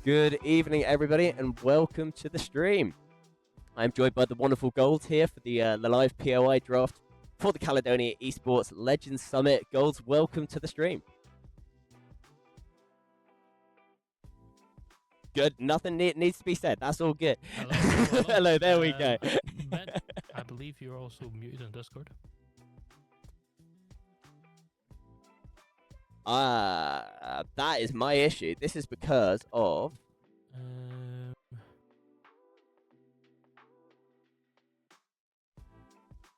Good evening, everybody, and welcome to the stream. I'm joined by the wonderful Gold here for the live POI draft for the Caledonia Esports Legends Summit. Golds, welcome to the stream. Good. Nothing needs to be said. That's all good. Hello. Hello. Hello, there we go. Ben, I believe you're also muted on Discord. That is my issue. This is because of...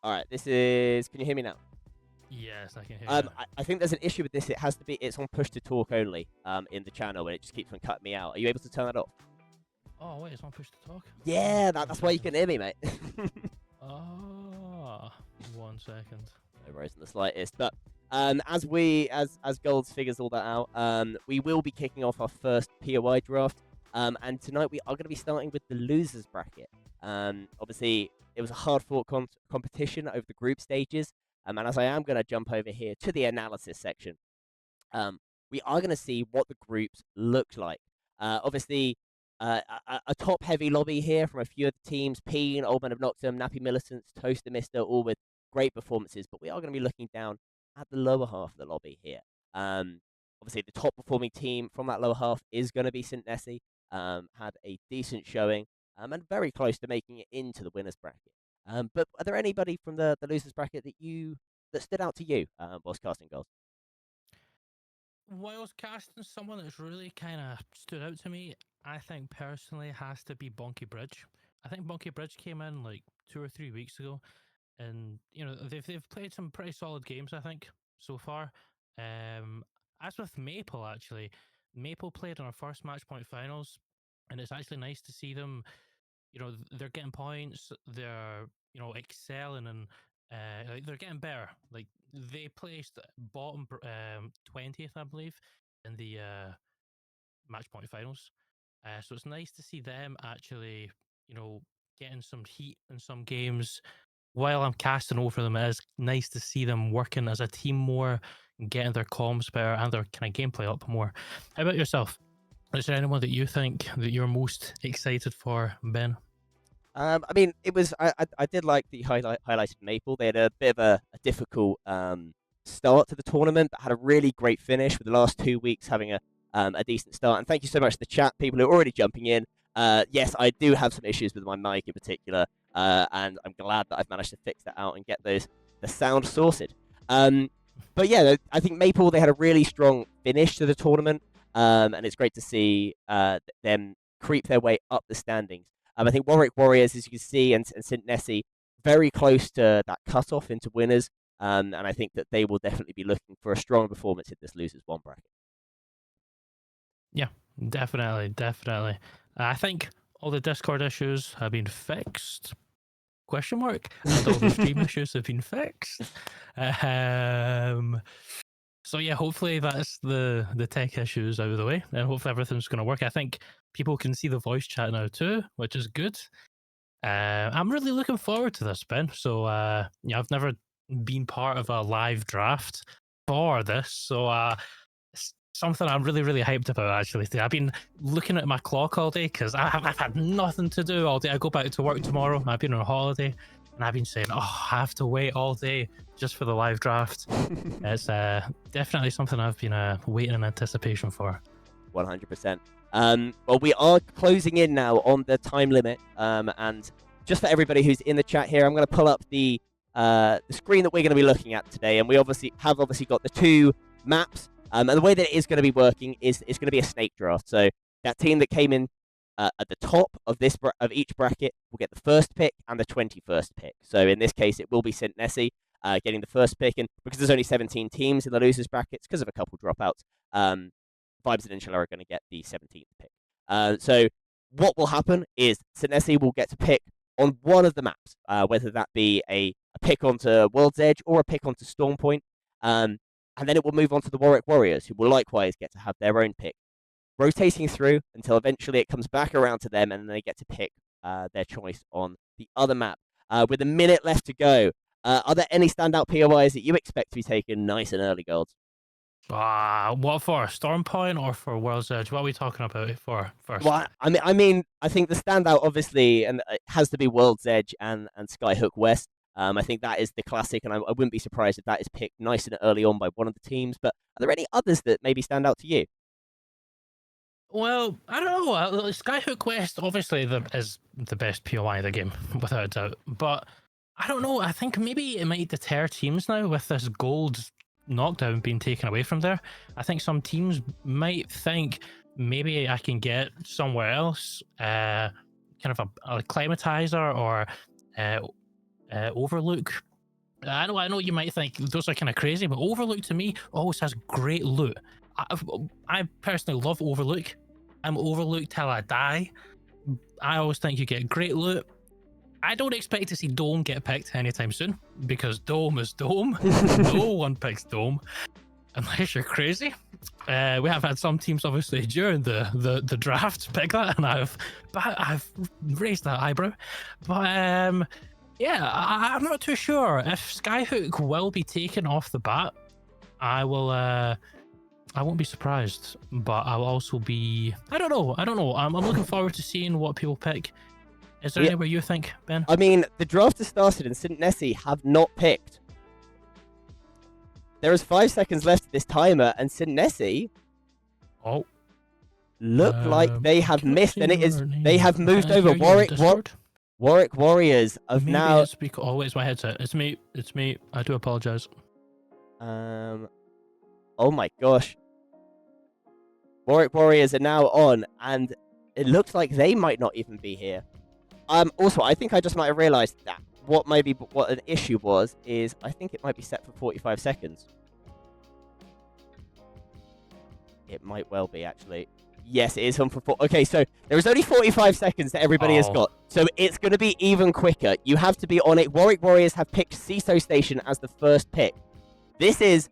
Alright, this is... Can you hear me now? Yes, I can hear you. I think there's an issue with this. It has to be... It's on push to talk only in the channel, and it just keeps on cutting me out. Are you able to turn that off? Oh, wait, it's on push to talk? Yeah, that's why you can hear me, mate. Ah, 1 second. No worries in the slightest. But as Golds figures all that out, we will be kicking off our first POI draft. And tonight we are going to be starting with the losers bracket. Obviously, it was a hard-fought competition over the group stages. And as I am going to jump over here to the analysis section, we are going to see what the groups looked like. Obviously, a top-heavy lobby here from a few of the teams: Peen, Old Man of Nocturne, Nappy Millicents, Toaster Mister, all with great performances. But we are going to be looking down at the lower half of the lobby here. Obviously, the top-performing team from that lower half is going to be St. Nessie. Had a decent showing and very close to making it into the winners bracket. But are there anybody from the losers bracket that stood out to you whilst casting goals? Whilst casting someone that's really kind of stood out to me, I think personally has to be Bonky Bridge. I think Bonky Bridge came in like 2 or 3 weeks ago, and you know they've played some pretty solid games, I think, so far. As with Maple, actually, Maple played in our first match point finals, and it's actually nice to see them. You know, they're getting points, they're excelling, and like they're getting better. Like they placed bottom 20th, I believe, in the match point finals. So it's nice to see them actually, getting some heat in some games. While I'm casting over them, it is nice to see them working as a team more, getting their comms better and their kind of gameplay up more. How about yourself? Is there anyone that you think that you're most excited for, Ben? I mean, it was I did like the highlighted Maple. They had a bit of a difficult start to the tournament, but had a really great finish with the last 2 weeks having a decent start. And thank you so much to the chat, people who are already jumping in. Yes, I do have some issues with my mic in particular, and I'm glad that I've managed to fix that out and get the sound sorted. But yeah, I think Maple, they had a really strong finish to the tournament, and it's great to see them creep their way up the standings. I think Warwick Warriors, as you can see, and St. Nessie, very close to that cutoff into winners, and I think that they will definitely be looking for a strong performance in this losers one bracket. Yeah, definitely. I think all the Discord issues have been fixed. Question mark. And all the stream issues have been fixed. So yeah, hopefully that's the tech issues out of the way, and hopefully everything's going to work. I think people can see the voice chat now too, which is good. I'm really looking forward to this, Ben. So I've never been part of a live draft for this, so it's something I'm really hyped about, actually. I've been looking at my clock all day because I've had nothing to do all day. I go back to work tomorrow. I've been on holiday, and I've been saying, I have to wait all day just for the live draft. It's definitely something I've been waiting in anticipation for. 100%. Well, we are closing in now on the time limit, and just for everybody who's in the chat here, I'm going to pull up the screen that we're going to be looking at today, and we obviously got the 2 maps. And the way that it is going to be working is it's going to be a snake draft. So that team that came in at the top of each bracket will get the first pick and the 21st pick. So in this case, it will be St. Nessie getting the first pick. And because there's only 17 teams in the losers brackets, because of a couple dropouts, Vibes and Inshallah are going to get the 17th pick. So what will happen is St. Nessie will get to pick on one of the maps, whether that be a pick onto World's Edge or a pick onto Storm Point. And then it will move on to the Warwick Warriors, who will likewise get to have their own pick, rotating through until eventually it comes back around to them, and then they get to pick their choice on the other map. With a minute left to go, are there any standout POIs that you expect to be taken nice and early, Golds? What for? Storm Point or for World's Edge? What are we talking about for first? Well, I think the standout, obviously, and it has to be World's Edge and Skyhook West. I think that is the classic, and I wouldn't be surprised if that is picked nice and early on by one of the teams. But are there any others that maybe stand out to you? Well, I don't know. Skyhook West obviously is the best POI of the game, without a doubt. But I don't know. I think maybe it might deter teams now with this gold knockdown being taken away from there. I think some teams might think maybe I can get somewhere else, kind of a climatizer or Overlook. I know you might think those are kind of crazy, but Overlook to me always has great loot. I personally love Overlook. I'm Overlook till I die. I always think you get great loot. I don't expect to see Dome get picked anytime soon, because Dome is Dome. No one picks Dome unless you're crazy. We have had some teams obviously during the draft pick that, and I've raised that eyebrow. But yeah, I'm not too sure if Skyhook will be taken off the bat. I won't be surprised, but I'll also be. I don't know. I'm looking forward to seeing what people pick. Is there anywhere you think, Ben? I mean, the draft has started and St. Nessie have not picked. There is 5 seconds left of this timer, and St. Nessie look like they have missed, and they have moved over. Warwick Warriors have now. It's my headset. It's me. I do apologize. Oh my gosh. Warwick Warriors are now on, and it looks like they might not even be here. Also, I think I just might have realized that what an issue was is I think it might be set for 45 seconds. It might well be, actually. Yes, it is on for 4. Okay, so there is only 45 seconds that everybody has got. So it's going to be even quicker. You have to be on it. Warwick Warriors have picked CISO Station as the first pick. This is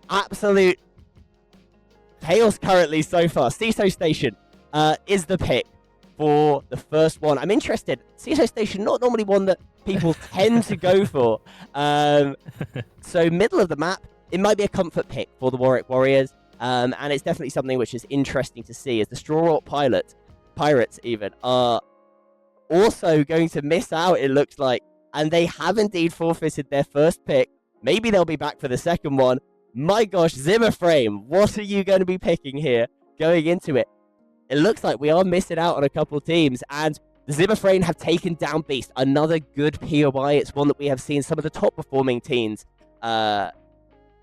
absolute chaos currently so far. CISO Station is the pick for the first one. I'm interested. CISO Station, not normally one that people tend to go for. So middle of the map, it might be a comfort pick for the Warwick Warriors. And it's definitely something which is interesting to see, as the Straw Rock Pirates even are also going to miss out, it looks like. And they have indeed forfeited their first pick. Maybe they'll be back for the second one. My gosh, Zimmerframe, what are you going to be picking here going into it? It looks like we are missing out on a couple teams, and the Zimmerframe have taken down Beast, another good POI. It's one that we have seen some of the top performing teams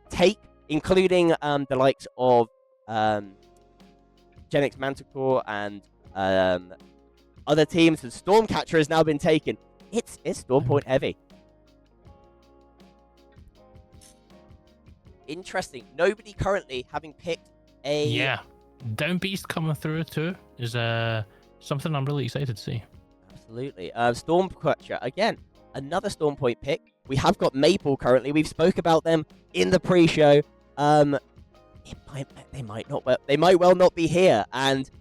take, including the likes of Genix Manticore and other teams. And Stormcatcher has now been taken. It's Storm Point heavy. Interesting. Nobody currently having picked a... Yeah. Down Beast coming through too is something I'm really excited to see. Absolutely. Stormcatcher, again, another Storm Point pick. We have got Maple currently. We've spoke about them in the pre-show. They might well not be here, and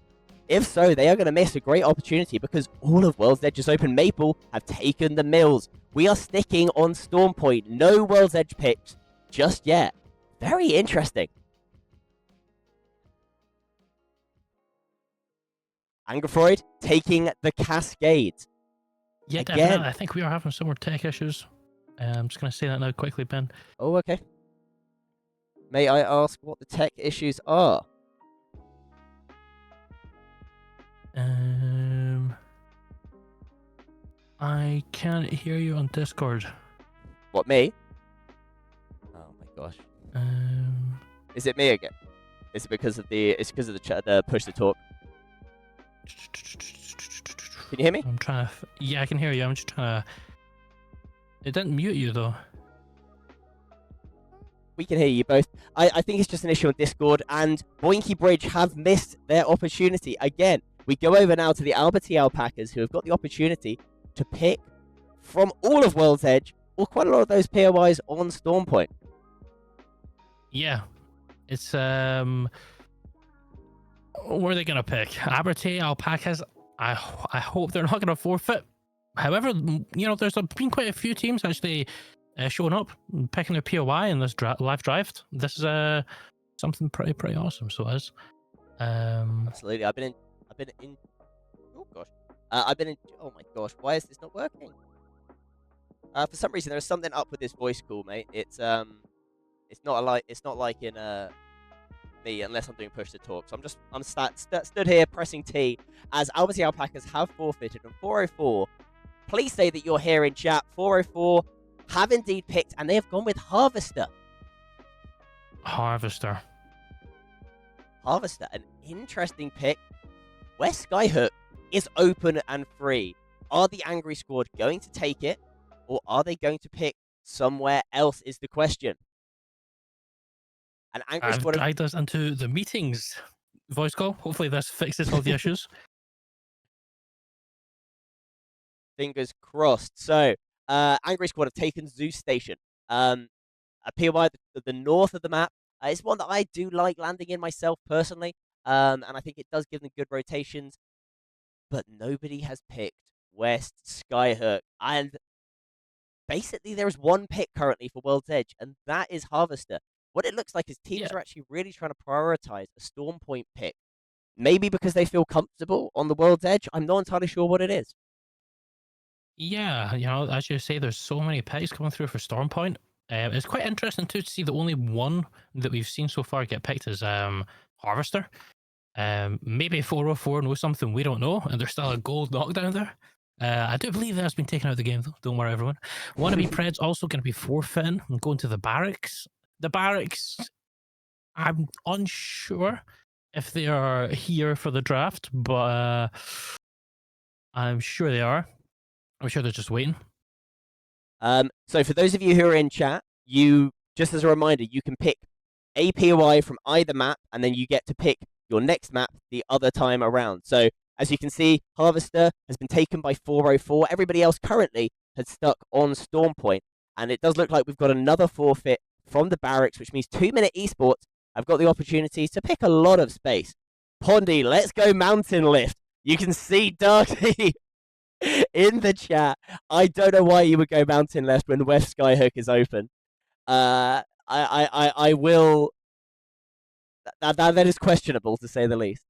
if so, they are going to miss a great opportunity, because all of World's Edge's open Maple have taken the mills. We are sticking on Storm Point. No World's Edge picks just yet. Very interesting. Angerfreud taking the Cascades. Yeah, again. Definitely. I think we are having some more tech issues. I'm just going to say that now quickly, Ben. Oh, okay. May I ask what the tech issues are? I can't hear you on Discord. What, me? Oh my gosh. Is it me again? Is it because of the the push to talk? Can you hear me? I'm trying to. Yeah, I can hear you. I'm just trying to. It didn't mute you though. We can hear you both. I think it's just an issue on Discord, and Boinky Bridge have missed their opportunity. Again, we go over now to the Alberti Alpacas, who have got the opportunity to pick from all of World's Edge, or quite a lot of those POIs on Storm Point. Yeah. It's, what are they going to pick? Alberti Alpacas? I hope they're not going to forfeit. However, you know, there's been quite a few teams actually showing up, picking their POI in this live draft. This is something pretty awesome. So it is. Absolutely. I've been in. Oh gosh. I've been in. Oh my gosh. Why is this not working? For some reason, there's something up with this voice call, mate. It's It's not like in me unless I'm doing push to talk. So I'm stood here pressing T as Albany Alpacas have forfeited on 404. Please say that you're here in chat. 404 have indeed picked, and they have gone with Harvester. Harvester, an interesting pick. West Skyhook is open and free. Are the Angry Squad going to take it, or are they going to pick somewhere else? Is the question. An Angry I've Squad dragged us into the meetings voice call. Hopefully this fixes all the issues. Fingers crossed. So, Angry Squad have taken Zeus Station. A POI the north of the map. It's one that I do like landing in myself personally, and I think it does give them good rotations. But nobody has picked West Skyhook, and basically there is one pick currently for World's Edge, and that is Harvester. What it looks like is teams are actually really trying to prioritize a Storm Point pick. Maybe because they feel comfortable on the World's Edge. I'm not entirely sure what it is. Yeah, you know, as you say, there's so many picks coming through for Storm Point. It's quite interesting too to see the only one that we've seen so far get picked is Harvester. Maybe 404 knows something we don't know, and there's still a gold knockdown there. I do believe that's been taken out of the game, though. Don't worry, everyone. Wannabe Pred's also going to be forfeiting and going to the barracks. The barracks, I'm unsure if they are here for the draft, but I'm sure they are. I'm sure they're just waiting. So for those of you who are in chat, just as a reminder, you can pick a POI from either map, and then you get to pick your next map the other time around. So as you can see, Harvester has been taken by 404. Everybody else currently has stuck on Storm Point, and it does look like we've got another forfeit from the barracks, which means 2 Minute Esports have got the opportunity to pick a lot of space. Pondy, let's go Mountain Lift. You can see Darky in the chat. I don't know why you would go Mountain Lift when West Skyhook is open. I will. That is questionable, to say the least.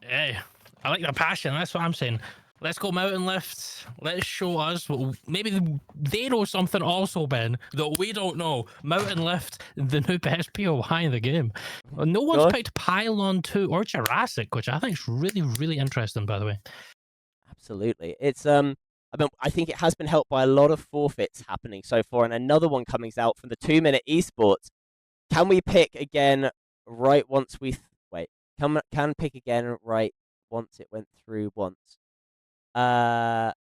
Hey, I like the passion. That's what I'm saying. Let's go Mountain Lift. Let's show us. Maybe they know something also, Ben, that we don't know. Mountain Lift, the new best POI in the game. No one's picked Pylon 2 or Jurassic, which I think is really interesting, by the way. Absolutely. It's I think it has been helped by a lot of forfeits happening so far, and another one coming out from the 2 Minute Esports. Can we pick again right once we wait? Can pick again right once it went through once. Yeah,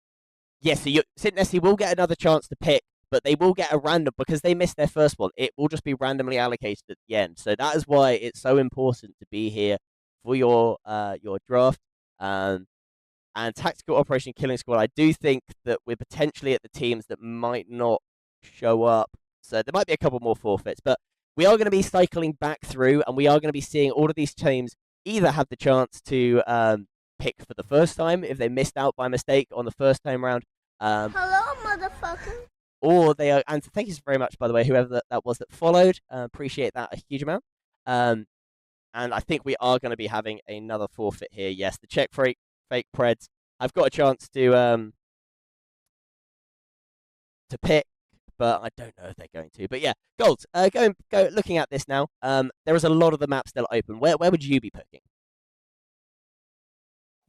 so St. Nessie will get another chance to pick, but they will get a random because they missed their first one. It will just be randomly allocated at the end. So that is why it's so important to be here for your draft. And Tactical Operation Killing Squad, I do think that we're potentially at the teams that might not show up. So there might be a couple more forfeits, but we are going to be cycling back through, and we are going to be seeing all of these teams either have the chance to pick for the first time if they missed out by mistake on the first time round. Hello, motherfucker. Or they are, and thank you very much, by the way, whoever that was that followed. Appreciate that a huge amount. And I think we are going to be having another forfeit here. Yes, the Czech fake Preds. I've got a chance to pick, but I don't know if they're going to. But yeah, Gold, go looking at this now. There is a lot of the maps still open. Where would you be picking?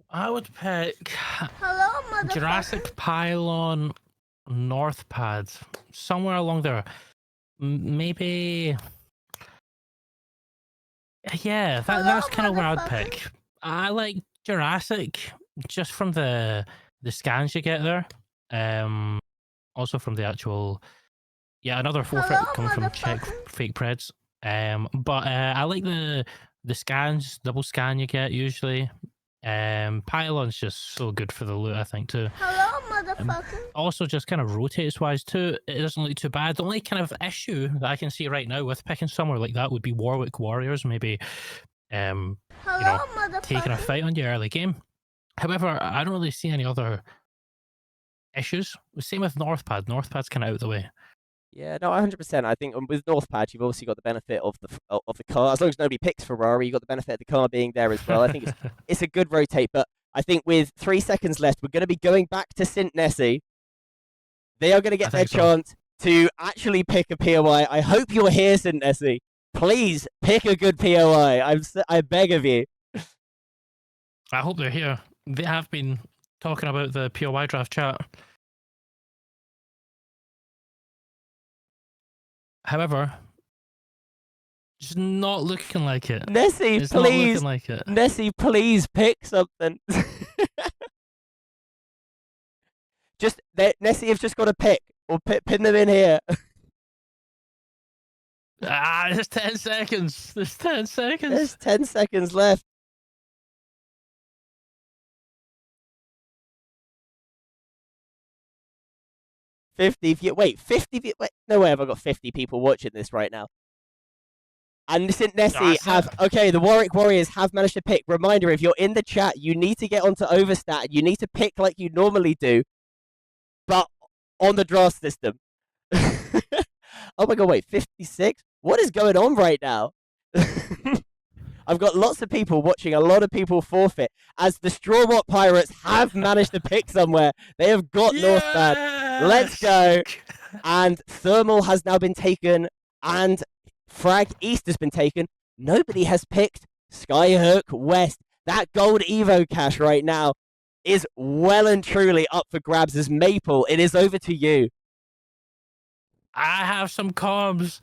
I would pick Hello, Jurassic Pylon North Pads. Somewhere along there. Maybe. Yeah, that's kind of where I'd pick. I like Jurassic just from the scans you get there. Also from the actual. Yeah, another forfeit coming from Czech fake Preds. But I like the scans, double scan you get usually. Pylon's just so good for the loot, I think, too. Hello, motherfucker. Also, just kind of rotates wise too, it doesn't look too bad. The only kind of issue that I can see right now with picking somewhere like that would be Warwick Warriors, maybe you know, taking a fight on your early game. However, I don't really see any other issues. Same with Northpad. Northpad's kind of out of the way. Yeah, no, 100%. I think with North Patch, you've obviously got the benefit of the car. As long as nobody picks Ferrari, you've got the benefit of the car being there as well. I think it's a good rotate, but I think with 3 seconds left, we're going to be going back to St. Nessie. They are going to get their chance to actually pick a POI. I hope you're here, St. Nessie. Please pick a good POI. I beg of you. I hope they're here. They have been talking about the POI draft chat. However, just not looking like it. Nessie, it's please. Not looking like it. Nessie, please pick something. Nessie have just got to pick. Or pin them in here. There's 10 seconds. There's 10 seconds. There's 10 seconds left. Wait, 50. Wait, no way have I got 50 people watching this right now. And St. Nessie the Warwick Warriors have managed to pick. Reminder, if you're in the chat, you need to get onto Overstat. You need to pick like you normally do, but on the draft system. Oh my god, wait, 56? What is going on right now? I've got lots of people watching, a lot of people forfeit, as the Strawbot Pirates have managed to pick somewhere. They have got Northbad. Let's go. And Thermal has now been taken, and Frag East has been taken. Nobody has picked Skyhook West. That gold Evo cash right now is well and truly up for grabs as Maple. It is over to you. I have some comms.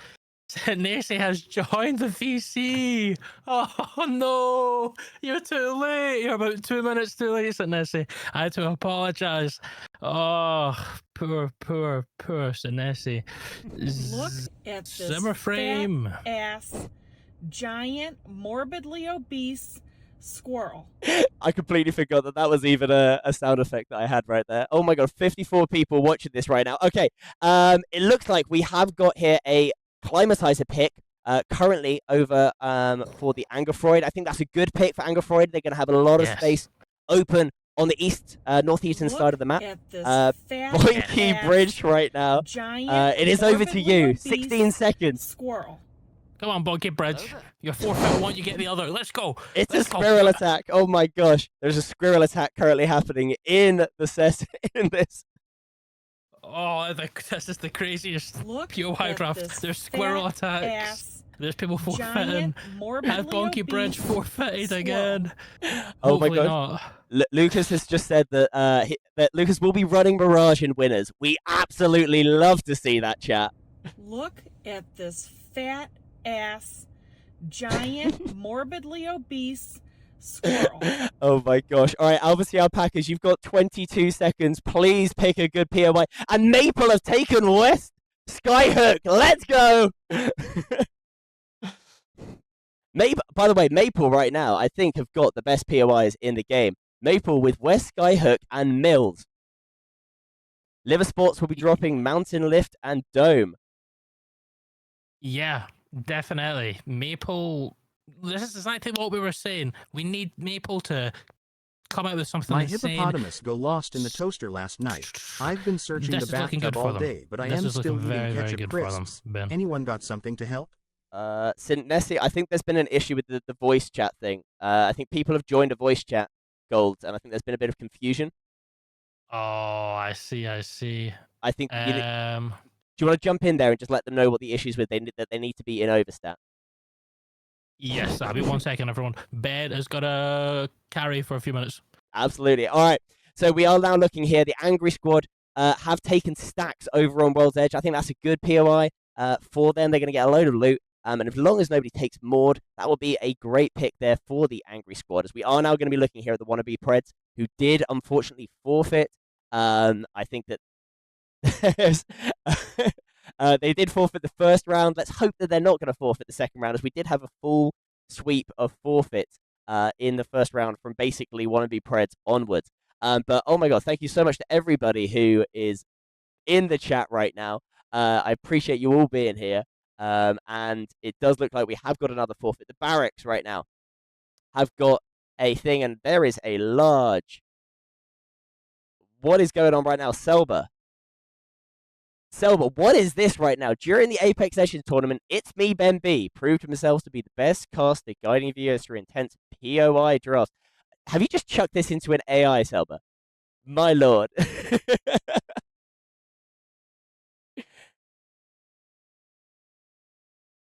Nessie has joined the VC. Oh no, you're too late. You're about 2 minutes too late, Nessie. I had to apologize. Oh, poor Nessie. Look at this Zimmer frame. Ass, giant, morbidly obese squirrel. I completely forgot that was even a sound effect that I had right there. Oh my god, 54 people watching this right now. Okay, it looks like we have got here a Climatizer pick currently over for the Angerfreud. I think that's a good pick for Angerfreud. They're going to have a lot of space open on the northeastern side of the map. Boinky Bridge right now. It is over to you. 16 seconds. Squirrel. Come on, Boinky Bridge. You're forfeit one, you get the other. Let's go. It's a squirrel attack. Oh my gosh. There's a squirrel attack currently happening in the in this. Oh, this is the craziest POI draft. There's squirrel attacks. There's people forfeiting. Has Bonky Bridge forfeited again? Oh my god. Lucas has just said that that Lucas will be running Mirage in winners. We absolutely love to see that, chat. Look at this fat ass, giant, morbidly obese squirrel. Oh my gosh. All right, Albacete Alpacas, you've got 22 seconds. Please pick a good POI. And Maple have taken West. Skyhook, let's go. By the way, Maple right now, I think, have got the best POIs in the game. Maple with West, Skyhook, and Mills. Liver Sports will be dropping Mountain Lift and Dome. Yeah, definitely. Maple... This is exactly what we were saying. We need Maple to come out with something My insane. hippopotamus go lost in the toaster last night. I've been searching the bathtub all day, but I am still eating ketchup crisps. Anyone got something to help? St. Nessie, I think there's been an issue with the voice chat thing. I think people have joined a voice chat, Gold, and I think there's been a bit of confusion. Oh, I see. I think... do you want to jump in there and just let them know what the issues with that they need to be in Overstat? Yes, I'll be 1 second, everyone. Bed has got a carry for a few minutes. Absolutely. All right. So we are now looking here. The Angry Squad have taken stacks over on World's Edge. I think that's a good POI for them. They're going to get a load of loot. And as long as nobody takes Maud, that will be a great pick there for the Angry Squad. As we are now going to be looking here at the Wannabe Preds, who did unfortunately forfeit. I think that they did forfeit the first round. Let's hope that they're not going to forfeit the second round, as we did have a full sweep of forfeits in the first round from basically Wannabe Preds onwards. But oh my god, thank you so much to everybody who is in the chat right now. I appreciate you all being here. And it does look like we have got another forfeit. The Barracks right now have got a thing, and there is a large... What is going on right now? Selba. Selma, what is this right now? During the Apex Legends tournament, It's Me, Ben B, proved himself to be the best caster, guiding viewers through intense POI drafts. Have you just chucked this into an AI, Selma? My lord.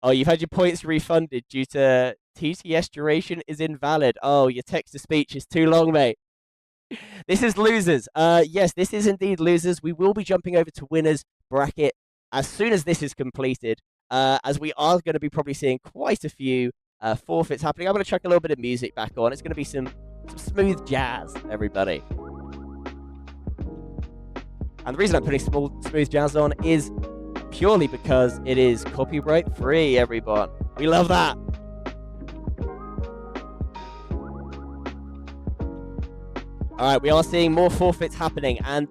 Oh, you've had your points refunded due to TTS duration is invalid. Oh, your text-to-speech is too long, mate. This is losers. Yes, this is indeed losers. We will be jumping over to winners bracket as soon as this is completed, as we are going to be probably seeing quite a few forfeits happening. I'm going to chuck a little bit of music back on. It's going to be some smooth jazz, everybody. And the reason I'm putting smooth jazz on is purely because it is copyright free, everyone. We love that. All right, we are seeing more forfeits happening, and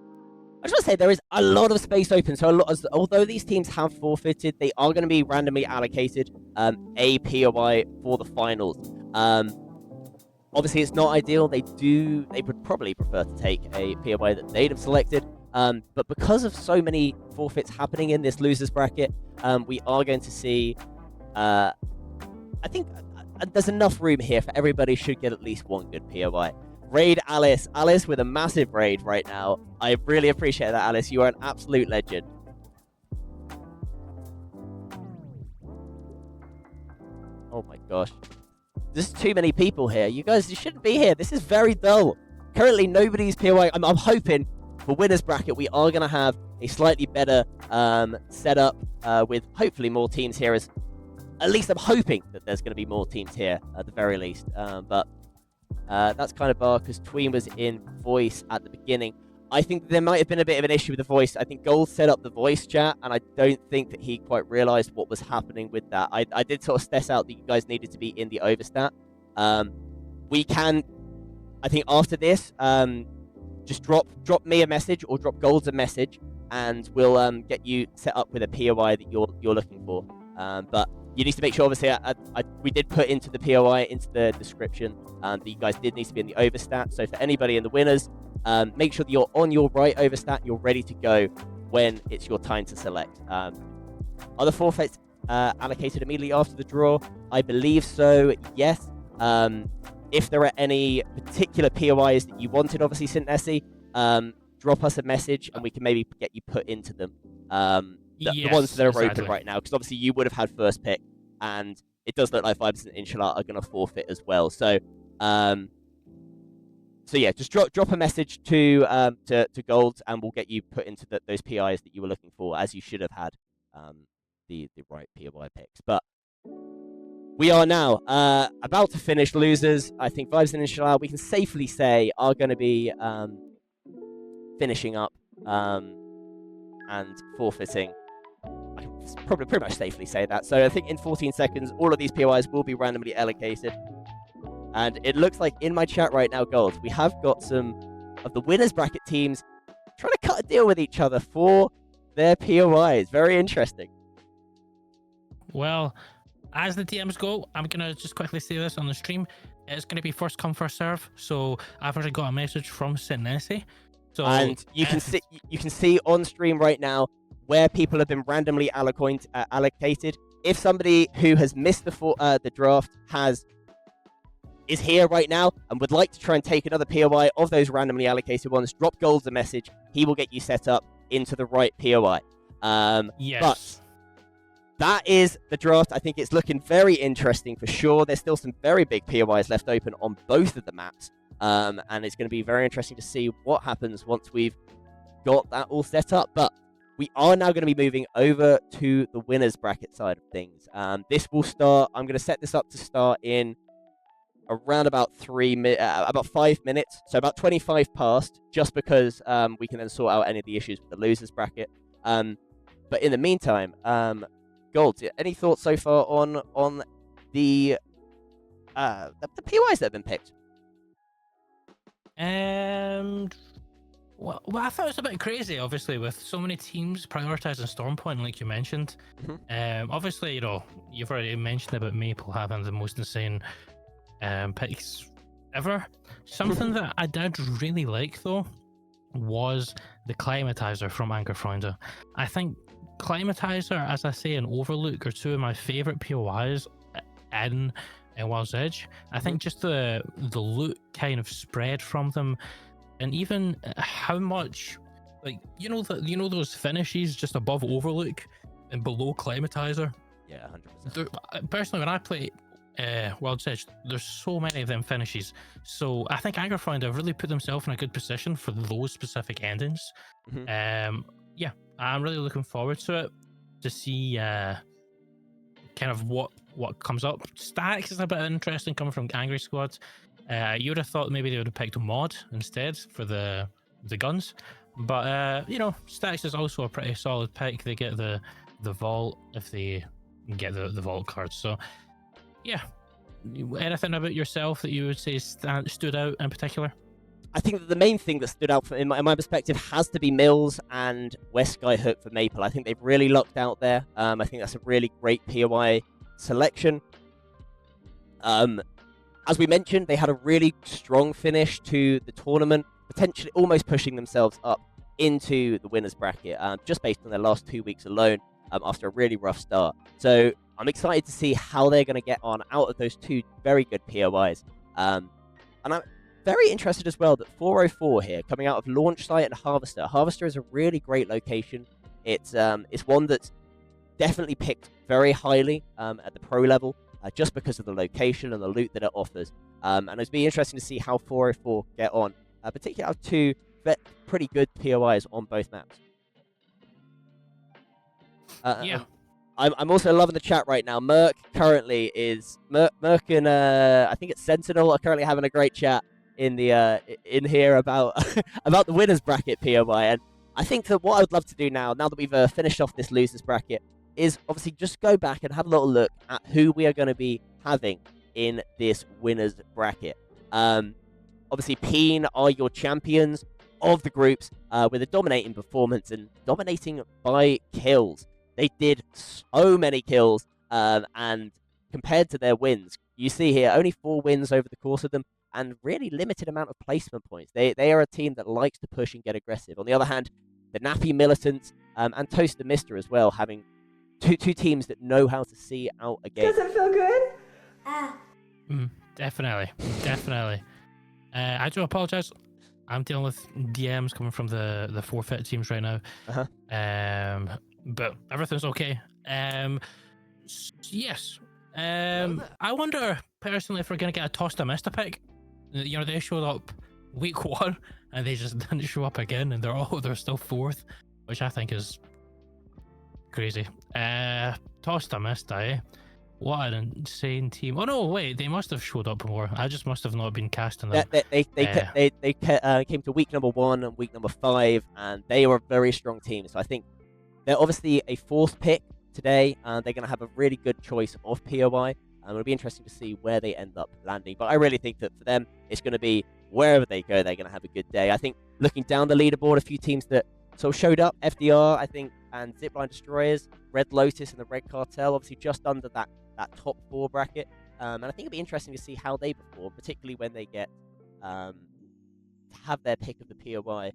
I just want to say there is a lot of space open. So although these teams have forfeited, they are going to be randomly allocated a POI for the finals. Obviously, it's not ideal. They would probably prefer to take a POI that they'd have selected. But because of so many forfeits happening in this losers bracket, we are going to see. I think there's enough room here for everybody should get at least one good POI. Raid Alice. Alice with a massive raid right now. I really appreciate that, Alice. You are an absolute legend. Oh my gosh. There's too many people here. You guys, you shouldn't be here. This is very dull. Currently, nobody's POI. I'm hoping for winners bracket, we are going to have a slightly better setup with hopefully more teams here. As at least I'm hoping that there's going to be more teams here at the very least. But that's kind of bar because Tween was in voice at the beginning. I think there might have been a bit of an issue with the voice. I think Gold set up the voice chat, and I don't think that he quite realized what was happening with that. I did sort of stress out that you guys needed to be in the overstat. We can, I think after this, just drop me a message or drop Gold a message, and we'll get you set up with a POI that you're looking for. But you need to make sure, obviously, we did put into the POI, into the description, that you guys did need to be in the overstat. So for anybody in the winners, make sure that you're on your right overstat, you're ready to go when it's your time to select. Are the forfeits allocated immediately after the draw? I believe so, yes. If there are any particular POIs that you wanted, obviously, Sintesi, drop us a message and we can maybe get you put into them. The ones that are open right now, because obviously you would have had first pick, and it does look like Vibes and Inshallah are going to forfeit as well. So yeah, just drop a message to Gold, and we'll get you put into those PIs that you were looking for, as you should have had the right POI picks. But we are now about to finish losers. I think Vibes and Inshallah, we can safely say, are going to be finishing up and forfeiting. I can probably pretty much safely say that. So I think in 14 seconds, all of these POIs will be randomly allocated. And it looks like in my chat right now, Gold, we have got some of the winners bracket teams trying to cut a deal with each other for their POIs. Very interesting. Well, as the DMs go, I'm going to just quickly say this on the stream. It's going to be first come, first serve. So I've already got a message from Sintesi. So, and you can see on stream right now where people have been randomly allocated. If somebody who has missed the draft is here right now and would like to try and take another POI of those randomly allocated ones, drop Gold a message. He will get you set up into the right POI. Yes. But that is the draft. I think it's looking very interesting for sure. There's still some very big POIs left open on both of the maps. And it's going to be very interesting to see what happens once we've got that all set up. But we are now going to be moving over to the winners bracket side of things. This will start. I'm going to set this up to start in around about 5 minutes. So about 25 past, just because we can then sort out any of the issues with the losers bracket. But in the meantime, Gold, any thoughts so far on the POIs that have been picked? Well, I thought it was a bit crazy, obviously, with so many teams prioritizing Stormpoint, like you mentioned. Mm-hmm. Obviously, you've already mentioned about Maple having the most insane picks ever. Something that I did really like, though, was the Climatizer from Angerfreunde. I think Climatizer, as I say, and Overlook are two of my favorite POIs in World's Edge. I think just the loot kind of spread from them, and even how much, like, you know those finishes just above Overlook and below Climatizer. Yeah, 100%. Personally, when I play World's Edge, there's so many of them finishes. So I think Angerfreunde have really put themselves in a good position for those specific endings. Yeah, I'm really looking forward to it, to see kind of what comes up. Stacks is a bit interesting coming from Angry Squad. You would have thought maybe they would have picked a mod instead for the guns, but Stacks is also a pretty solid pick. They get the vault if they get the vault cards. So yeah, anything about yourself that you would say stood out in particular? I think that the main thing that stood out in my perspective has to be Mills and West Skyhook for Maple. I think they've really lucked out there. I think that's a really great POI selection. As we mentioned, they had a really strong finish to the tournament, potentially almost pushing themselves up into the winners bracket, just based on their last 2 weeks alone, after a really rough start. So I'm excited to see how they're going to get on out of those two very good POIs. And I'm very interested as well that 404 here, coming out of Launch Site and Harvester. Harvester is a really great location. It's one that's definitely picked very highly at the pro level, just because of the location and the loot that it offers. And it'll be interesting to see how 404 get on, particularly out of two pretty good POIs on both maps. Yeah. I'm also loving the chat right now. Merc currently is Merc and I think it's Sentinel are currently having a great chat in the in here about about the winners bracket POI. And I think that what I would love to do now that we've finished off this losers bracket, is obviously just go back and have a little look at who we are going to be having in this winners bracket. Obviously, Peen are your champions of the groups with a dominating performance and dominating by kills. They did so many kills, and compared to their wins, you see here only 4 wins over the course of them, and really limited amount of placement points. They are a team that likes to push and get aggressive. On the other hand, the Nappy Militants and Toaster Mister as well, having two teams that know how to see out a game. Does it feel good? Definitely. I do apologize. I'm dealing with DMs coming from the forfeit teams right now. But everything's okay. Yes. I wonder personally if we're gonna get a Tosta Mista pick. They showed up week 1 and they just didn't show up again, and they're still 4th, which I think is crazy. Tosta Mista, eh? What an insane team! Oh no, wait, they must have showed up more. I just must have not been casting them. They came to week number 1 and week number 5, and they were a very strong team. So I think they're obviously a 4th pick today, and they're going to have a really good choice of POI. And it'll be interesting to see where they end up landing. But I really think that for them, it's going to be wherever they go, they're going to have a good day. I think looking down the leaderboard, a few teams that sort of showed up, FDR, I think, and Zipline Destroyers, Red Lotus, and the Red Cartel, obviously just under that top 4 bracket. And I think it'll be interesting to see how they perform, particularly when they get to have their pick of the POI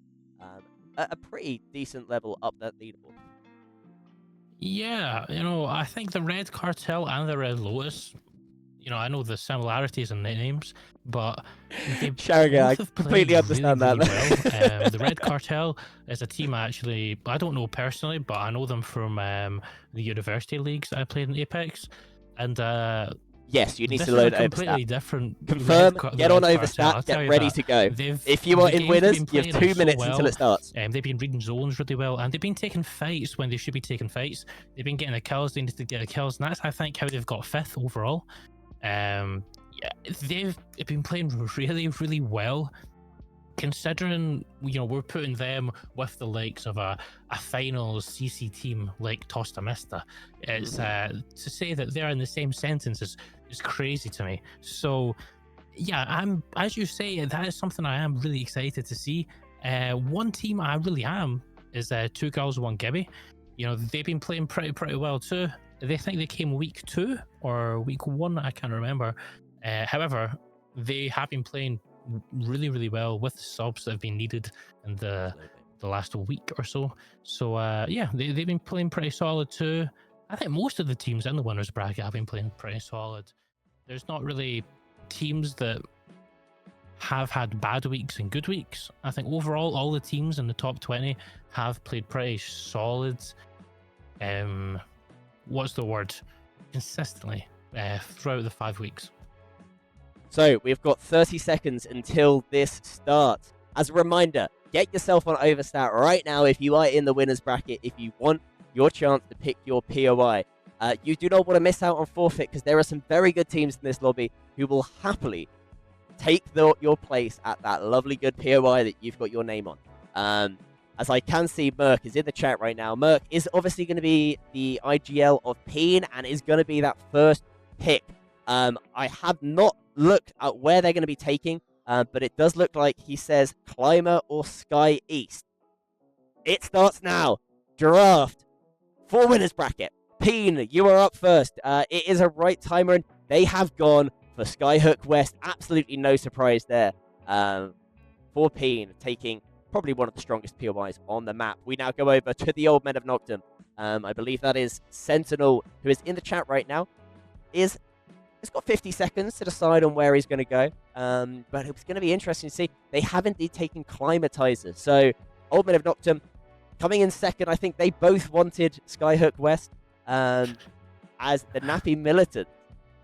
at a pretty decent level up that leaderboard. Yeah, I think the Red Cartel and the Red Lotus, I know the similarities in their names, but they I completely understand really, that. Really well. The Red Cartel is a team I don't know personally, but I know them from the university leagues I played in Apex, and yes, you need to load completely different. Confirm, get on Overstat, get ready to go. If you are in winners, you have 2 minutes until it starts. They've been reading zones really well, and they've been taking fights when they should be taking fights. They've been getting the kills, they need to get the kills, and that's, I think, how they've got 5th overall. They've been playing really, really well, considering we're putting them with the likes of a finals CC team like Tosta Mista. It's to say that they're in the same sentence is crazy to me. So yeah, as you say, that is something I am really excited to see. One team I really am is 2 Girls 1 Gibby. They've been playing pretty well too. They think they came week 2 or week 1, I can't remember. However, they have been playing really, really well with the subs that have been needed in the last week or so. So yeah, they've been playing pretty solid too. I think most of the teams in the winners bracket have been playing pretty solid. There's not really teams that have had bad weeks and good weeks. I think overall all the teams in the top 20 have played pretty solid. What's the word? Consistently throughout the 5 weeks. So we've got 30 seconds until this starts. As a reminder, get yourself on Overstat right now if you are in the winners bracket, if you want your chance to pick your POI. You do not want to miss out on forfeit because there are some very good teams in this lobby who will happily take your place at that lovely good POI that you've got your name on. As I can see, Merc is in the chat right now. Merc is obviously going to be the IGL of Peen and is going to be that first pick. I have not looked at where they're going to be taking, but it does look like he says Climber or Sky East. It starts now. Draft for winners bracket. Peen, you are up first. It is a right timer, and they have gone for Skyhook West. Absolutely no surprise there for Peen, taking probably one of the strongest POIs on the map. We now go over to the Old Men of Noctum. I believe that is Sentinel, who is in the chat right now. It's got 50 seconds to decide on where he's going to go, but it's going to be interesting to see. They have indeed taken Climatizer. So Old Men of Noctum coming in second. I think they both wanted Skyhook West, as the Nappy Militants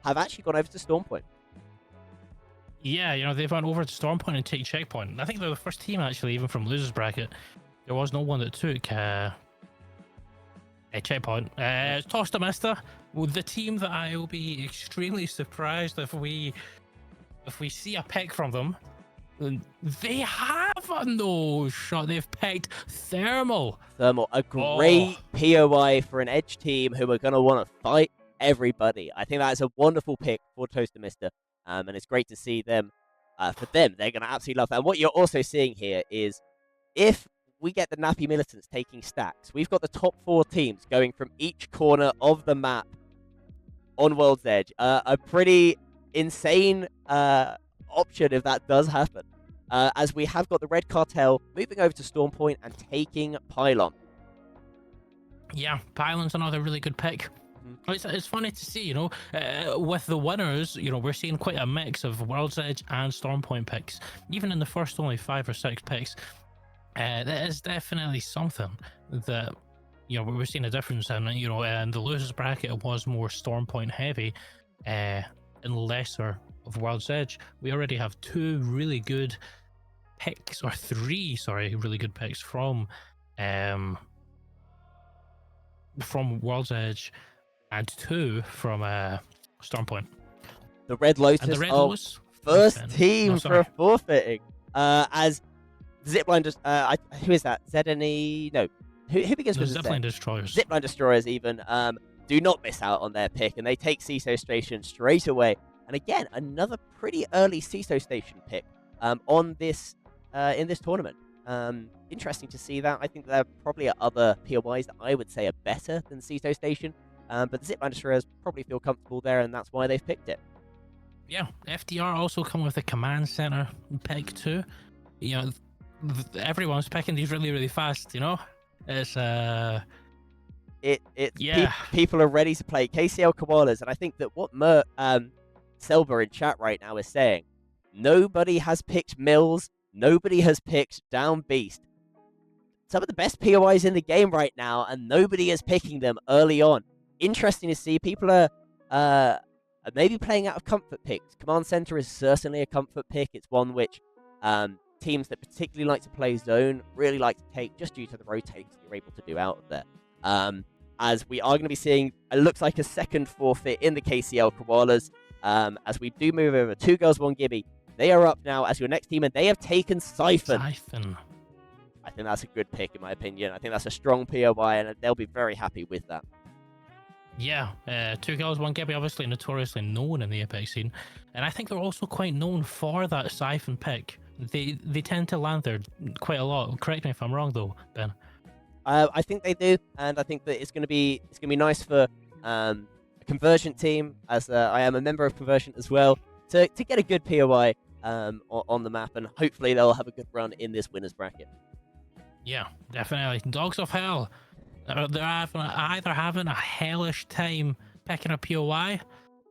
have actually gone over to Stormpoint. Yeah, you know, they've gone over to Stormpoint and take Checkpoint. I think they're the first team, actually, even from losers bracket. There was no one that took a Checkpoint. Tosta Mister, the team that I will be extremely surprised if we see a pick from them. They have a no shot. They've picked Thermal. Thermal, a great POI for an Edge team who are going to want to fight everybody. I think that is a wonderful pick for Toaster Mister. And it's great to see them. For them, they're going to absolutely love that. And what you're also seeing here is if we get the Nappy Militants taking stacks, we've got the top 4 teams going from each corner of the map on World's Edge. A pretty insane option if that does happen. As we have got the Red Cartel moving over to Stormpoint and taking Pylon. Yeah, Pylon's another really good pick. It's funny to see, you know, with the winners, you know, we're seeing quite a mix of World's Edge and Stormpoint picks. Even in the first only 5 or 6 picks, that is definitely something that, you know, we're seeing a difference in. You know, in the losers bracket, it was more Stormpoint heavy, and lesser of World's Edge. We already have 2 really good picks, or 3, sorry, really good picks from World's Edge, and 2 from Stormpoint. The Red Lotus, and the Red Lotus first team for forfeiting. As Zipline who is that? ZNE? No. Who begins with Zipline Destroyers? Zipline Destroyers even do not miss out on their pick, and they take CISO Station straight away. And again, another pretty early CISO Station pick on this in this tournament. Interesting to see that. I think there probably are other POIs that I would say are better than CISO Station. But the Zipline Destroyers probably feel comfortable there, and that's why they've picked it. Yeah, FDR also come with a command center pick too. You know, everyone's picking these really, really fast. You know, it's people are ready to play KCL Koalas, and I think that what Selber in chat right now is saying, nobody has picked Mills, nobody has picked Down Beast. Some of the best POIs in the game right now, and nobody is picking them early on. Interesting to see. People are maybe playing out of comfort picks. Command Center is certainly a comfort pick. It's one which teams that particularly like to play zone really like to take, just due to the rotates you're able to do out of there. As we are going to be seeing, it looks like a second forfeit in the KCL Koalas. As we do move over, 2 girls, 1 Gibby. They are up now as your next team, and they have taken Siphon. I think that's a good pick, in my opinion. I think that's a strong POI, and they'll be very happy with that. Yeah, 2 girls, 1 Gibby, obviously notoriously known in the Apex scene. And I think they're also quite known for that Siphon pick. They tend to land there quite a lot. Correct me if I'm wrong, though, Ben. I think they do, and I think that it's going to be nice for a Convergent team, as I am a member of Convergent as well, to get a good POI on the map, and hopefully they'll have a good run in this winners bracket. Yeah, definitely. Dogs of Hell. They're either having a hellish time picking a POI,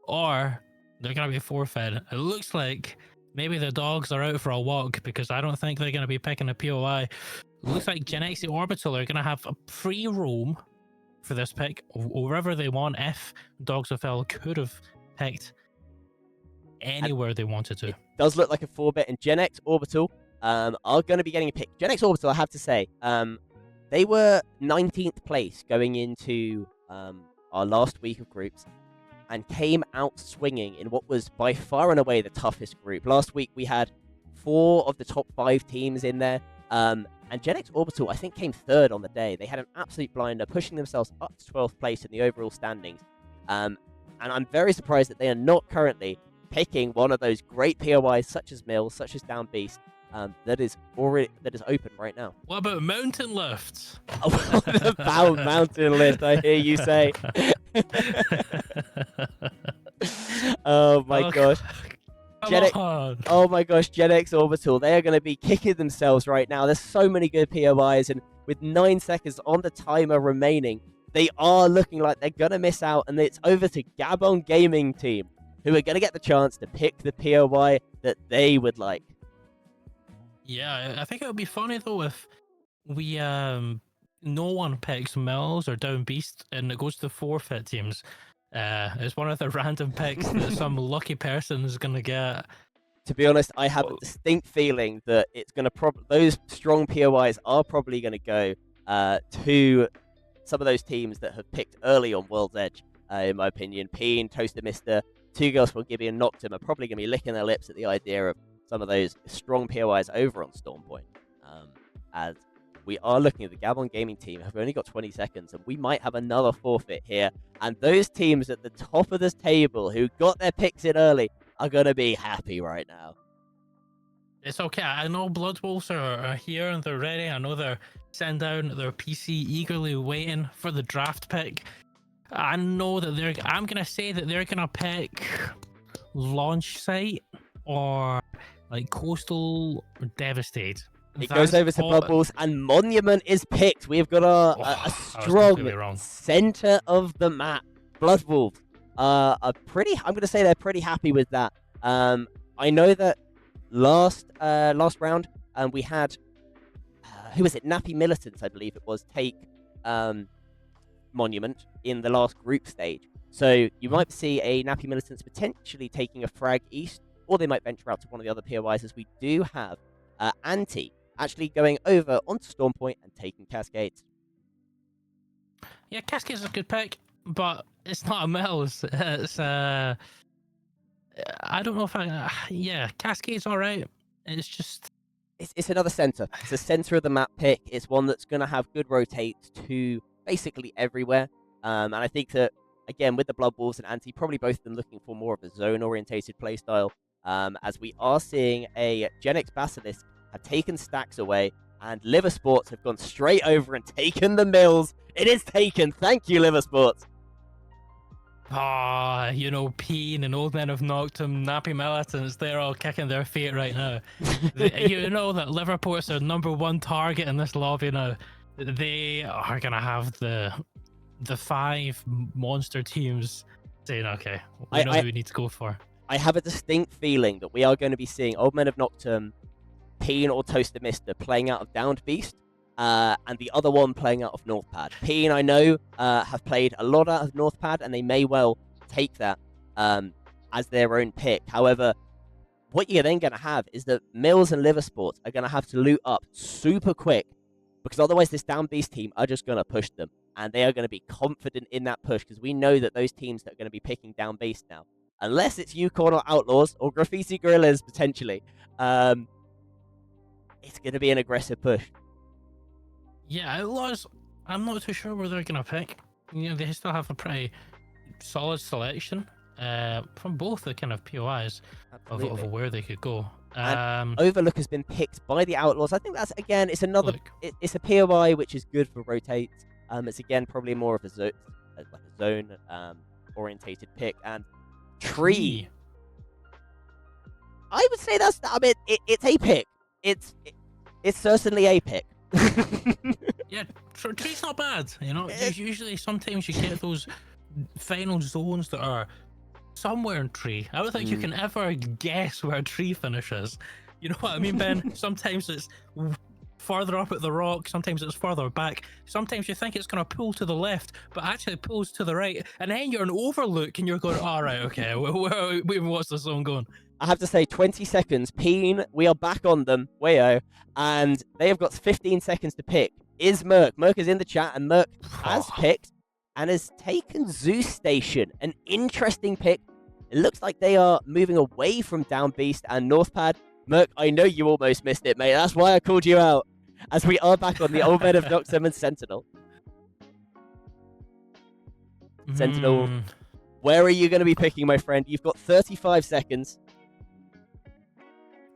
or they're going to be forfeit. It looks like maybe the dogs are out for a walk, because I don't think they're going to be picking a POI. It looks like Gen X Orbital are going to have a free roam for this pick wherever they want, if Dogs of Hell could have picked anywhere they wanted to. It does look like a 4-bet, and Gen X Orbital are going to be getting a pick. Gen X Orbital, I have to say, they were 19th place going into our last week of groups, and came out swinging in what was by far and away the toughest group. Last week we had 4 of the top 5 teams in there, and Gen X Orbital, I think, came 3rd on the day. They had an absolute blinder, pushing themselves up to 12th place in the overall standings. And I'm very surprised that they are not currently picking one of those great POIs, such as Mills, such as Down Beast, that is open right now. What about Mountain Lift? What about Mountain Lift? I hear you say. Oh my gosh. Oh my gosh, Gen X Orbital, they are going to be kicking themselves right now. There's so many good POIs, and with 9 seconds on the timer remaining, they are looking like they're going to miss out, and it's over to Gabon Gaming Team, who are going to get the chance to pick the POI that they would like. Yeah, I think it would be funny though if we no one picks Mills or Down Beast and it goes to forfeit teams. It's one of the random picks that some lucky person is going to get. To be honest, I have a distinct feeling that it's going to those strong POIs are probably going to go to some of those teams that have picked early on World's Edge, in my opinion. Peen, Toaster Mister, Two Girls from Gibby and Noctum are probably going to be licking their lips at the idea of some of those strong POIs over on Stormpoint. As we are looking at the Gabon Gaming Team, have only got 20 seconds, and we might have another forfeit here. And those teams at the top of this table who got their picks in early are going to be happy right now. It's okay. I know Blood Wolves are here and they're ready. I know they're sitting down at their PC eagerly waiting for the draft pick. I know that I'm going to say that they're going to pick Launch Site or like Coastal or Devastate. It goes over to Blood Wolves, and Monument is picked. We've got a strong center of the map. Blood Wolves are pretty. I'm going to say they're pretty happy with that. I know that last round, we had who was it? Nappy Militants, I believe it was, take Monument in the last group stage. So you might see a Nappy Militants potentially taking a frag east, or they might venture out to one of the other POIs, as we do have Anti actually going over onto Stormpoint and taking Cascades. Yeah, Cascades is a good pick, but it's not a Mills. It's I don't know if Cascades alright. It's just it's another center. It's a center of the map pick. It's one that's going to have good rotates to basically everywhere. And I think that, again, with the Blood Wolves and Anti, probably both of them looking for more of a zone-orientated playstyle, as we are seeing a Gen X Basilisk have taken stacks away, and Liver Sports have gone straight over and taken the Mills. It is taken. Thank you, Liver Sports. Peen and Old Men of Noctum, Nappy Militants, they're all kicking their feet right now. You know that Liverport's their #1 target in this lobby now. They are going to have the 5 monster teams saying, okay, we know who we need to go for. I have a distinct feeling that we are going to be seeing Old Men of Noctum, Peen or Toaster Mister playing out of Downed Beast, and the other one playing out of Northpad. Peen, I know, have played a lot out of Northpad, and they may well take that as their own pick. However, what you're then going to have is that Mills and Liver Sports are going to have to loot up super quick, because otherwise this Down Beast team are just going to push them, and they are going to be confident in that push, because we know that those teams that are going to be picking Down Beast now, unless it's Yukon or Outlaws or Graffiti Gorillas potentially, it's going to be an aggressive push. Yeah, Outlaws, I'm not too sure where they're going to pick. They still have a pretty solid selection from both the kind of POIs of where they could go. Overlook has been picked by the Outlaws. I think that's, again, it's another. It's a POI which is good for rotates. It's again probably more of a zone orientated pick. And Tree I would say that's. I mean, it's a pick. It's certainly a pick. Yeah, tree's not bad. You know, usually sometimes you get those final zones that are somewhere in tree. I don't think you can ever guess where a tree finishes. You know what I mean, Ben? Sometimes it's further up at the rock, sometimes it's further back, sometimes you think it's going to pull to the left, but actually it pulls to the right, and then you're an overlook and you're going, all right, okay, what's the zone going? I have to say, 20 seconds. Peen, we are back on them, wayo, and they have got 15 seconds to pick. Is Merc? Merc is in the chat, and Merc has picked and has taken Zeus Station. An interesting pick. It looks like they are moving away from Down Beast and Northpad. Merc, I know you almost missed it, mate. That's why I called you out. As we are back on the Old Men of Nocturne and Sentinel. Sentinel, where are you going to be picking, my friend? You've got 35 seconds.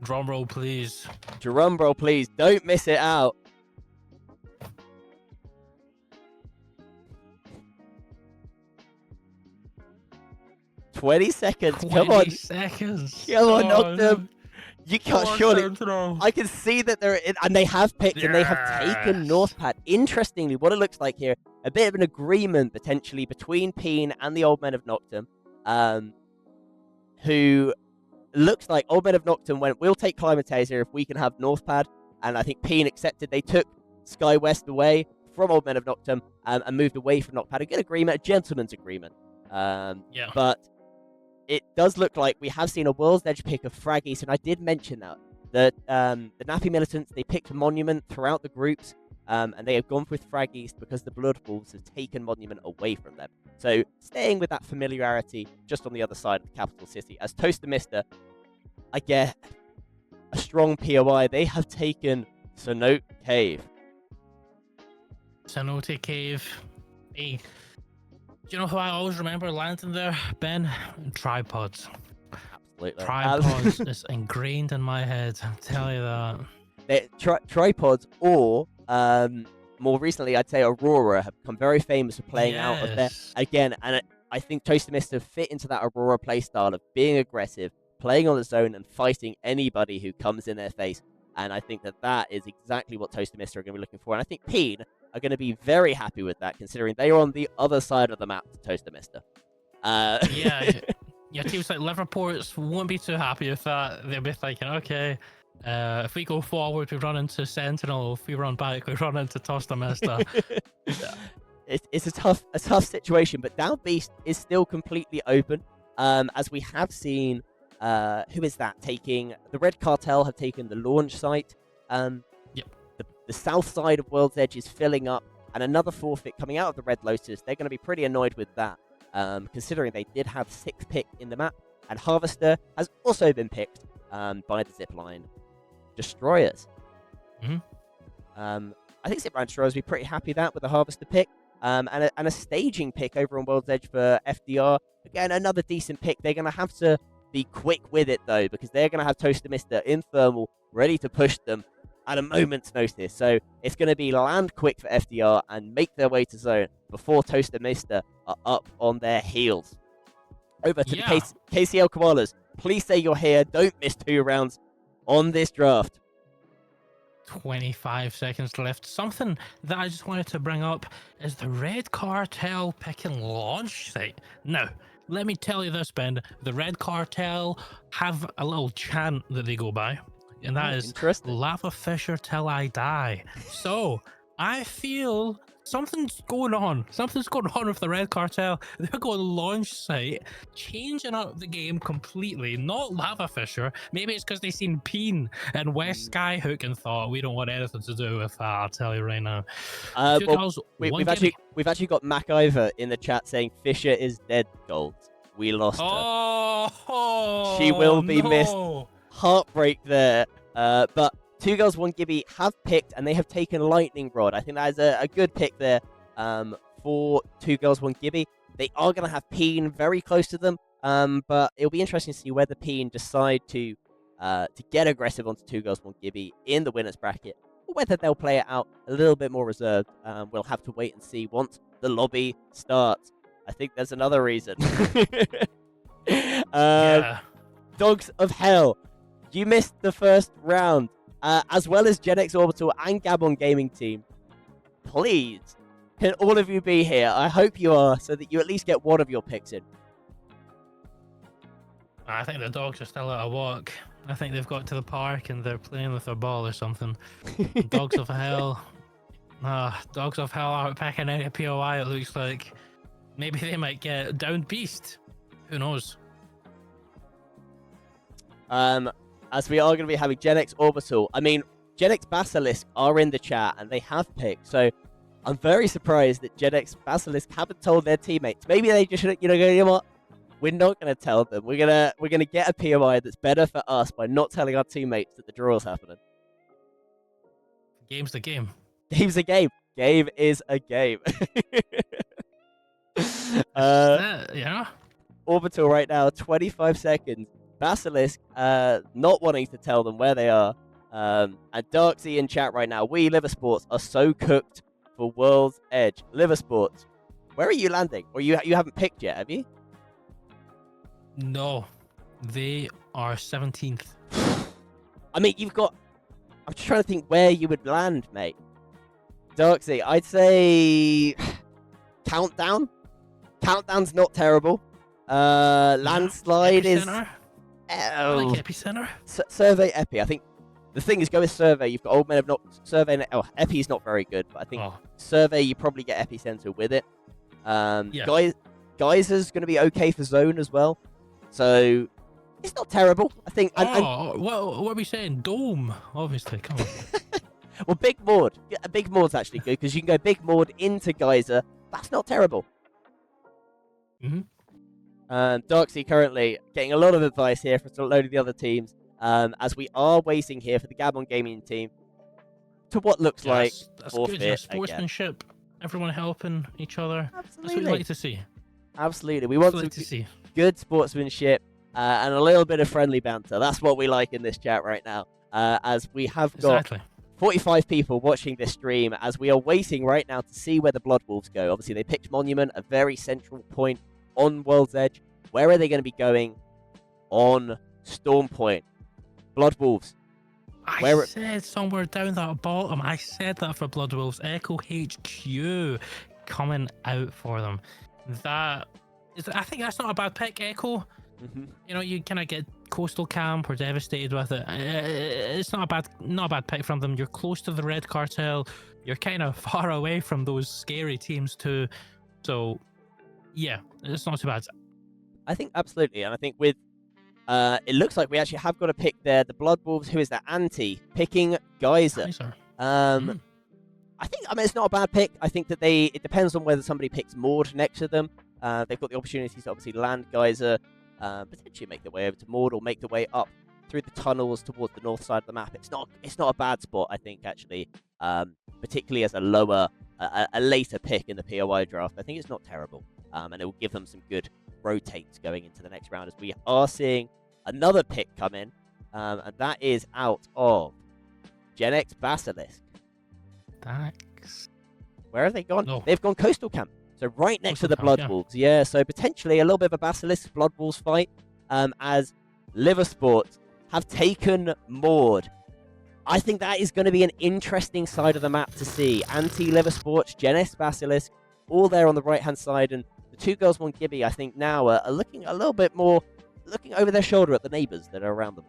Drum roll, please. Drum roll, please. Don't miss it out. "20 seconds. Come on. 20 seconds. Come on, Nocturne. No. You can't surely. I can see that they're in, and they have picked and they have taken Northpad. Interestingly, what it looks like here, a bit of an agreement potentially between Peen and the Old Men of Nocturne, who looks like Old Men of Nocturne went, we'll take Climatizer if we can have Northpad, and I think Peen accepted. They took Sky West away from Old Men of Nocturne and moved away from Northpad. A good agreement, a gentleman's agreement. But it does look like we have seen a World's Edge pick of Frag East, and I did mention that the Nappy Militants, they picked Monument throughout the groups, and they have gone with Frag East because the Blood Wolves have taken Monument away from them. So staying with that familiarity just on the other side of the capital city. As Toaster Mister, I get a strong POI. They have taken Cenote Cave. Cenote Cave. Hey. Do you know who I always remember landing there, Ben? Tripods. Absolutely. Tripods is ingrained in my head. I'll tell you that. Tripods, or more recently, I'd say Aurora, have become very famous for playing out of there again. And I think Toaster Mister fit into that Aurora playstyle of being aggressive, playing on the zone, and fighting anybody who comes in their face. And I think that is exactly what Toaster Mister are going to be looking for. And I think Peen are going to be very happy with that, considering they are on the other side of the map to Toaster Mister. Teams like Liverpool won't be too happy with that. They'll be thinking, okay, if we go forward, we run into Sentinel. If we run back, we run into Toaster Mister. It's a tough situation, but Down Beast is still completely open, as we have seen. Who is that taking? The Red Cartel have taken the launch site. The south side of World's Edge is filling up, and another forfeit coming out of the Red Lotus. They're going to be pretty annoyed with that, considering they did have 6th pick in the map, and Harvester has also been picked by the Zipline Destroyers. I think Zipline Destroyers will be pretty happy with the Harvester pick, and a staging pick over on World's Edge for FDR. Again, another decent pick. They're going to have to be quick with it, though, because they're going to have Toaster Mister in thermal, ready to push them at a moment's notice. So it's going to be land quick for FDR and make their way to zone before Toaster Mister are up on their heels. Over to the KCL Koalas. Please say you're here. Don't miss 2 rounds on this draft. 25 seconds left. Something that I just wanted to bring up is the Red Cartel picking launch site. Now, let me tell you this, Ben. The Red Cartel have a little chant that they go by, and that is Lava Fisher till I die. So I feel something's going on. Something's going on with the Red Cartel. They're going launch site, changing up the game completely. Not Lava Fisher. Maybe it's because they seen Peen and West Skyhook and thought, we don't want anything to do with that. I'll tell you right now. We've actually got Mac Ivor in the chat saying Fisher is dead. Gold. We lost her. She will be missed. Heartbreak there. But 2 Girls 1 Gibby have picked, and they have taken Lightning Rod. I think that is a good pick there for 2 Girls 1 Gibby. They are going to have Peen very close to them, but it'll be interesting to see whether Peen decide to get aggressive onto 2 Girls 1 Gibby in the winners bracket, or whether they'll play it out a little bit more reserved. We'll have to wait and see once the lobby starts. I think there's another reason. Dogs of Hell. You missed the first round, as well as Gen X Orbital and Gabon Gaming Team. Please, can all of you be here? I hope you are, so that you at least get one of your picks in. I think the dogs are still at a walk. I think they've got to the park and they're playing with their ball or something. Dogs of hell. Dogs of hell are packing out a POI, it looks like. Maybe they might get down beast. Who knows? As we are going to be having Gen X Orbital. I mean, Gen X Basilisk are in the chat and they have picked. So I'm very surprised that Gen X Basilisk haven't told their teammates. Maybe they just should, go, you know what? We're not going to tell them. We're gonna get a POI that's better for us by not telling our teammates that the draw is happening. Game's the game. Game's a game. Game is a game. Yeah. Orbital right now, 25 seconds. Basilisk not wanting to tell them where they are. And Darksea in chat right now. We Liver Sports are so cooked for World's Edge. Liver Sports, where are you landing? Or you haven't picked yet, have you? No, they are 17th. I mean, I'm just trying to think where you would land, mate. Darksea, I'd say Countdown. Countdown's not terrible. Landslide is. I like Epicenter. Survey Epi. I think the thing is, go with Survey. You've got Old Men of not Survey. Oh, Epi is not very good, but I think Survey you probably get Epicenter with it. Geyser's going to be okay for Zone as well. So it's not terrible, I think. Well, what are we saying? Dome, obviously. Come on. Well, Big Maud. Big Maud's actually good because you can go Big Maud into Geyser. That's not terrible. Darksea currently getting a lot of advice here from a load of the other teams as we are waiting here for the Gabon Gaming Team to what looks like that's good. Yeah, sportsmanship, everyone helping each other. Absolutely. That's what we like to see. Absolutely. We want to see good sportsmanship and a little bit of friendly banter. That's what we like in this chat right now. As we have got 45 people watching this stream as we are waiting right now to see where the Blood Wolves go. Obviously, they picked Monument, a very central point on World's Edge. Where are they going to be going? On Storm Point. Blood Wolves. I said somewhere down that bottom. I said that for Blood Wolves. Echo HQ coming out for them. I think that's not a bad pick, Echo. You kind of get Coastal Camp or Devastated with it. It's not a bad pick from them. You're close to the Red Cartel. You're kind of far away from those scary teams too. So, yeah, it's not too bad. I think absolutely, and I think with it looks like we actually have got a pick there. The Blood Wolves, who is the anti, picking Geyser. I mean, it's not a bad pick. I think that it depends on whether somebody picks Maud next to them. They've got the opportunities to obviously land Geyser, potentially make their way over to Maud or make their way up through the tunnels towards the north side of the map. It's not a bad spot, I think, actually, particularly as a later pick in the POI draft. I think it's not terrible, and it will give them some good rotates going into the next round as we are seeing another pick come in, and that is out of Gen X Basilisk. Thanks. Where have they gone? No. They've gone Coastal Camp. So right next to the Blood Wolves. Yeah, so potentially a little bit of a Basilisk Blood Wolves fight as Liver Sports have taken Maud. I think that is going to be an interesting side of the map to see. Anti-Liver Sports, Gen X Basilisk, all there on the right-hand side. And the Two Girls, One Gibby, I think now are looking a little bit more, looking over their shoulder at the neighbours that are around them.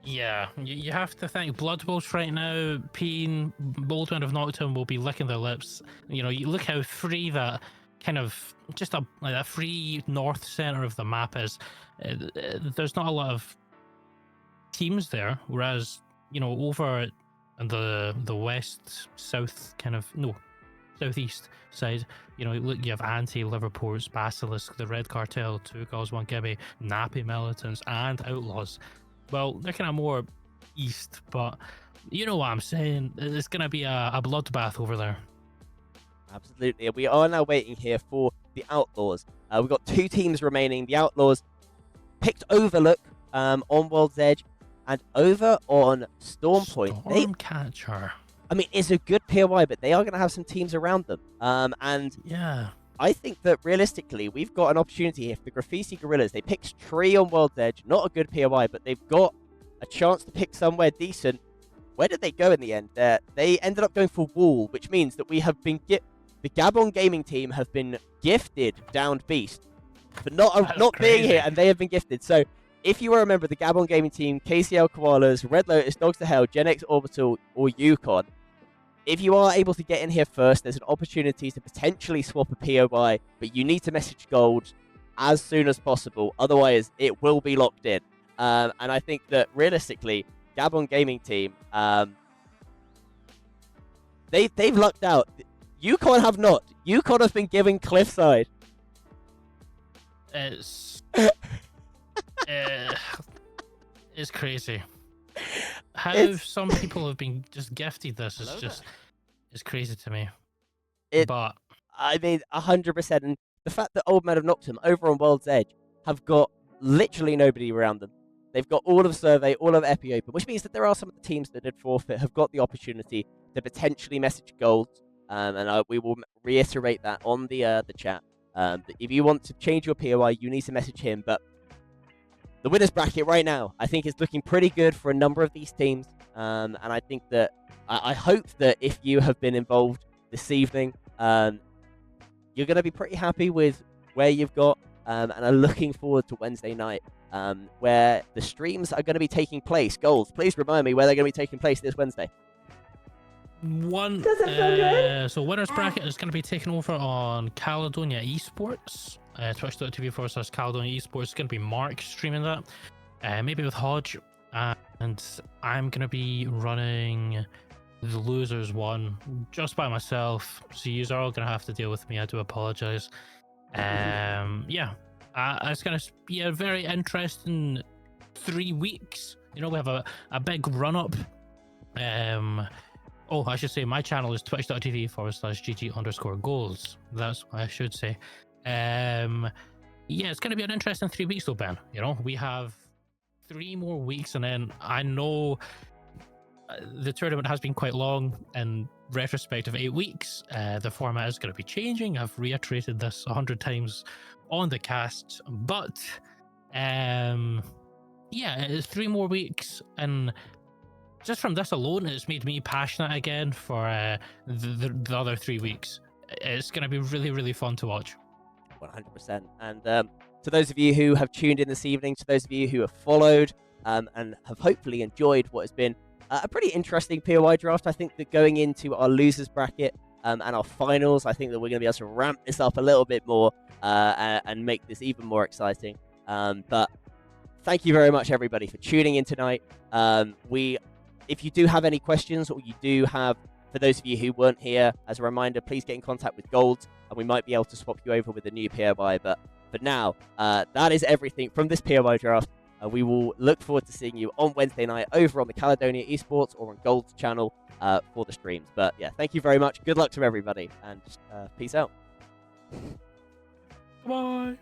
Yeah, you have to think Blood Wolves right now, Peen, Boldman of Nocturne will be licking their lips. You look how free that kind of, just a free north center of the map is. There's not a lot of teams there, whereas, over in the west, south southeast side, you have Anti, Liverpool's, Basilisk, the Red Cartel, Two Girls, One Gibby, Nappy Militants, and Outlaws. Well, they're kind of more east, but you know what I'm saying. It's going to be a bloodbath over there. Absolutely. We are now waiting here for the Outlaws. We've got two teams remaining. The Outlaws picked Overlook on World's Edge and over on Storm Point. Stormcatcher. I mean, it's a good POI, but they are going to have some teams around them. And yeah, I think that realistically, we've got an opportunity here for the Graffiti Gorillas. They picked Tree on World's Edge, not a good POI, but they've got a chance to pick somewhere decent. Where did they go in the end? They ended up going for Wall, which means that we have been the Gabon gaming team have been gifted Downed Beast for not being here, and they have been gifted. So if you remember the Gabon gaming team, KCL Koalas, Red Lotus, Dogs to Hell, Gen X Orbital, or Yukon, if you are able to get in here first, there's an opportunity to potentially swap a POI, but you need to message Gold as soon as possible. Otherwise, it will be locked in. And I think that realistically, Gabon gaming team, they've lucked out. Yukon have not. Yukon have been given Cliffside. It's it's crazy. How some people have been just gifted this is just it's crazy to me. But I mean, 100%. And the fact that Old Men of Noctum over on World's Edge have got literally nobody around them. They've got all of Survey, all of Epi open, which means that there are some of the teams that did forfeit have got the opportunity to potentially message Gold. And we will reiterate that on the chat. That if you want to change your POI, you need to message him. But the winners bracket right now, I think, is looking pretty good for a number of these teams. And I think that I hope that if you have been involved this evening, you're going to be pretty happy with where you've got, and are looking forward to Wednesday night, where the streams are going to be taking place. Gold, please remind me where they're going to be taking place this Wednesday. So winners bracket is going to be taken over on Caledonia Esports, twitch.tv/Caledonia Esports. It's going to be Mark streaming that, maybe with Hodge, and I'm going to be running the losers one just by myself, so you are all going to have to deal with me. I do apologize. It's going to be a very interesting 3 weeks. You know, we have a big run up. Oh, I should say my channel is twitch.tv/GG_goals. That's what I should say. It's going to be an interesting 3 weeks though, Ben. You know, we have 3 more weeks, and then I know the tournament has been quite long. In retrospect of 8 weeks, the format is going to be changing. I've reiterated this 100 times on the cast, but it's 3 more weeks, and just from this alone, it's made me passionate again for the other 3 weeks. It's going to be really, really fun to watch. 100%. And to those of you who have tuned in this evening, to those of you who have followed and have hopefully enjoyed what has been a pretty interesting POI draft, I think that going into our losers bracket and our finals, I think that we're going to be able to ramp this up a little bit more and make this even more exciting. But thank you very much, everybody, for tuning in tonight. If you do have any questions, or you do have, for those of you who weren't here, as a reminder, please get in contact with Gold, and we might be able to swap you over with a new POI. But for now, that is everything from this POI draft. We will look forward to seeing you on Wednesday night over on the Caledonia Esports or on Gold's channel for the streams. But yeah, thank you very much. Good luck to everybody, and peace out. Bye.